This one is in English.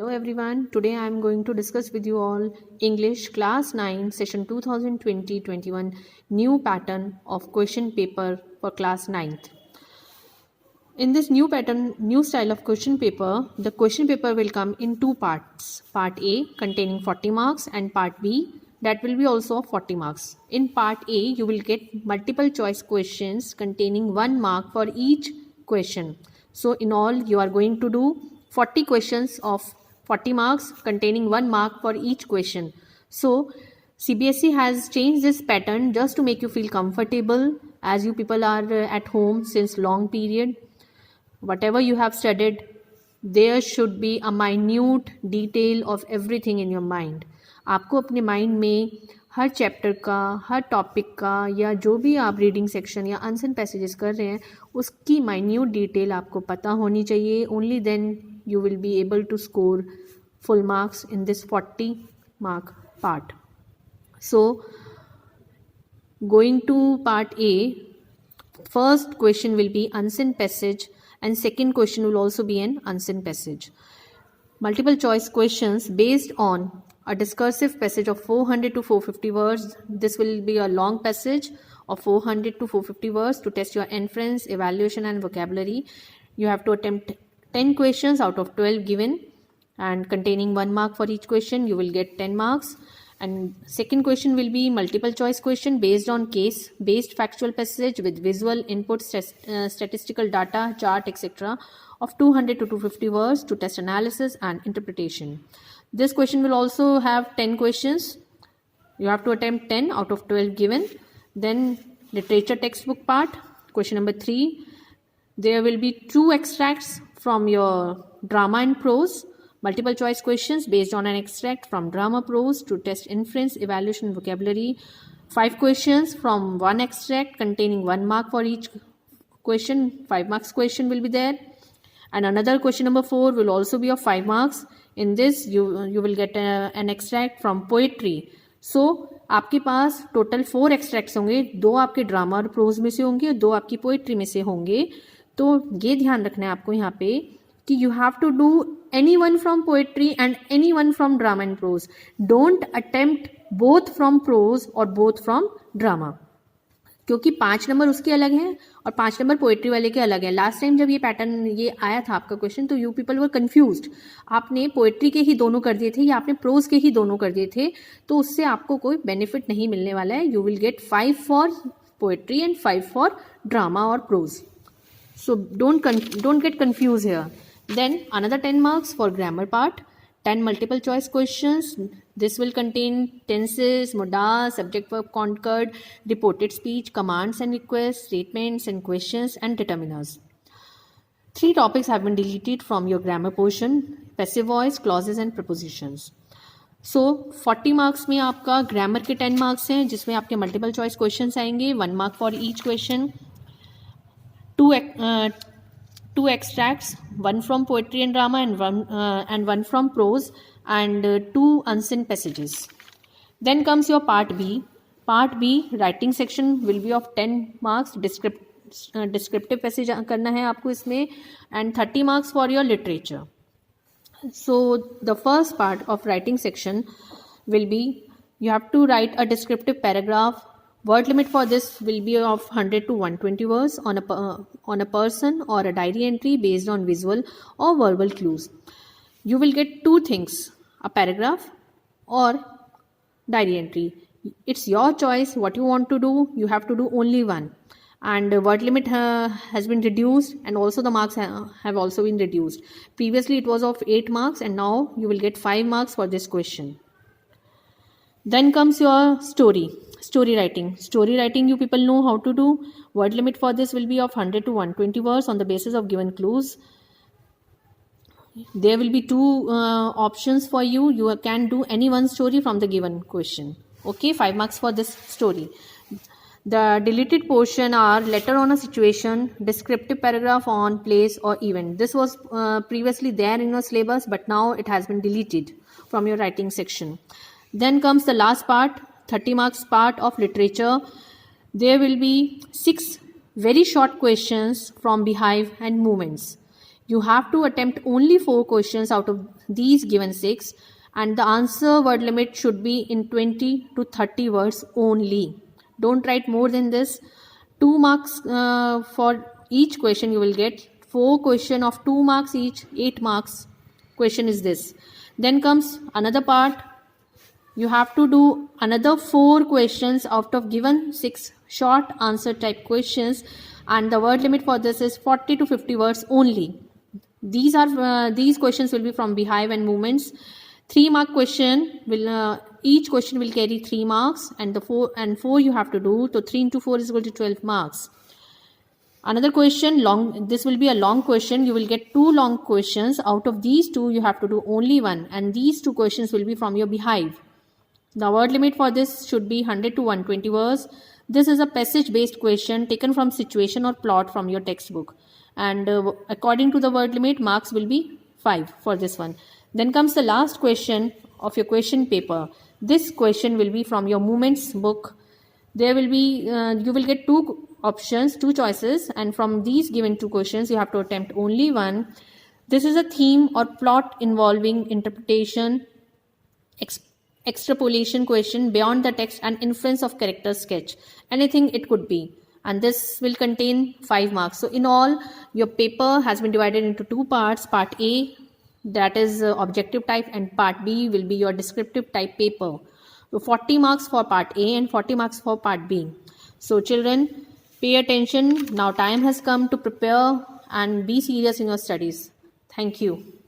Hello everyone, today I am going to discuss with you all English class 9 session 2020-21 new pattern of question paper for class 9th. In this new pattern, new style of question paper, the question paper will come in two parts. Part A containing 40 marks and part B that will be also 40 marks. In part A, you will get multiple choice questions containing 1 mark for each question. So in all, you are going to do 40 questions of 40 marks containing 1 mark for each question. So CBSE has changed this pattern just to make you feel comfortable as you people are at home since long period. Whatever you have studied, there should be a minute detail of everything in your mind. आपको अपने mind में हर chapter का, हर topic का या जो भी आप reading section या आंसर पैसेजेस कर रहे हैं उसकी माइन्यूट डिटेल आपको पता होनी चाहिए. Only then you will be able to score full marks in this 40 mark part. So going to part A, first question will be unseen passage and second question will also be an unseen passage. Multiple choice questions based on a discursive passage of 400 to 450 words. This will be a long passage of 400 to 450 words to test your inference, evaluation and vocabulary. You have to attempt 10 questions out of 12 given and containing 1 mark for each question. You will get 10 marks. And second question will be multiple choice question based on case based factual passage with visual input, statistical data, chart, etc. of 200 to 250 words to test analysis and interpretation. This question will also have 10 questions. You have to attempt 10 out of 12 given. Then literature textbook part, question number 3. There will be 2 extracts from your drama and prose. Multiple choice questions based on an extract from drama prose to test inference, evaluation, vocabulary. 5 questions from 1 extract containing 1 mark for each question. 5 marks question will be there. And another question number 4 will also be of 5 marks. In this you will get an extract from poetry. So आपके पास total 4 extracts होंगे. 2 आपके drama और pros में से होंगे, 2 आपकी poetry में से होंगे. तो ये ध्यान रखना है आपको यहाँ पे कि you have to do anyone from poetry and anyone from drama and prose. Don't attempt both from prose or both from drama. क्योंकि 5 नंबर उसके अलग हैं और 5 नंबर पोएट्री वाले के अलग हैं. लास्ट टाइम जब ये पैटर्न ये आया था आपका क्वेश्चन तो यू पीपल वर कंफ्यूज्ड. आपने पोएट्री के ही दोनों कर दिए थे या आपने प्रोज के ही दोनों कर दिए थे, तो उससे आपको कोई बेनिफिट नहीं मिलने वाला है. You will get 5 for poetry and 5 for drama और prose. So don't get confuse here. Then another 10 marks for grammar part, 10 multiple choice questions. This will contain tenses, modas, subject verb conjuncted, reported speech, commands and requests, statements and questions and determiners. 3 topics have been deleted from your grammar portion: passive voice, clauses and prepositions. So 40 marks में आपका grammar के 10 marks हैं जिसमें आपके multiple choice questions आएंगे. 1 mark for each question. 2 extracts, 1 from poetry and drama and 1 from prose, and 2 unseen passages. Then comes your part B. Part B writing section will be of 10 marks. Descriptive passage करना है आपको इसमें, and 30 marks for your literature. So the first part of writing section will be you have to write a descriptive paragraph. Word limit for this will be of 100 to 120 words on a person or a diary entry based on visual or verbal clues. You will get 2 things, a paragraph or diary entry. It's your choice what you want to do. You have to do only one. And word limit has been reduced and also the marks have also been reduced. Previously it was of 8 marks and now you will get 5 marks for this question. Then comes your story writing. Story writing you people know how to do. Word limit for this will be of 100 to 120 words on the basis of given clues. There will be 2 options for you. You can do any one story from the given question. Okay, 5 marks for this story. The deleted portion are letter on a situation, descriptive paragraph on place or event. This was previously there in your syllabus, but now it has been deleted from your writing section. Then comes the last part, 30 marks part of literature. There will be 6 very short questions from beehive and movements. You have to attempt only 4 questions out of these given 6, and the answer word limit should be in 20 to 30 words only. Don't write more than this. 2 marks for each question you will get. 4 question of 2 marks each, 8 marks question is this. Then comes another part. You have to do another 4 questions out of given 6 short answer type questions, and the word limit for this is 40 to 50 words only. These questions will be from Beehive and Movements. 3 mark question will each question will carry 3 marks, and the 4 you have to do. So 3 into 4 is equal to 12 marks. Another question, long. This will be a long question. You will get 2 long questions. Out of these 2, you have to do only 1, and these 2 questions will be from your Beehive. The word limit for this should be 100 to 120 words. This is a passage-based question taken from situation or plot from your textbook. And according to the word limit, marks will be 5 for this one. Then comes the last question of your question paper. This question will be from your Movements book. There will be, you will get 2 options, 2 choices, and from these given 2 questions, you have to attempt only 1. This is a theme or plot involving interpretation, extrapolation question beyond the text, and inference of character sketch. Anything it could be. And this will contain 5 marks. So in all, your paper has been divided into 2 parts. Part A, that is objective type, and part B will be your descriptive type paper. So 40 marks for part A and 40 marks for part B. So children, pay attention. Now time has come to prepare and be serious in your studies. Thank you.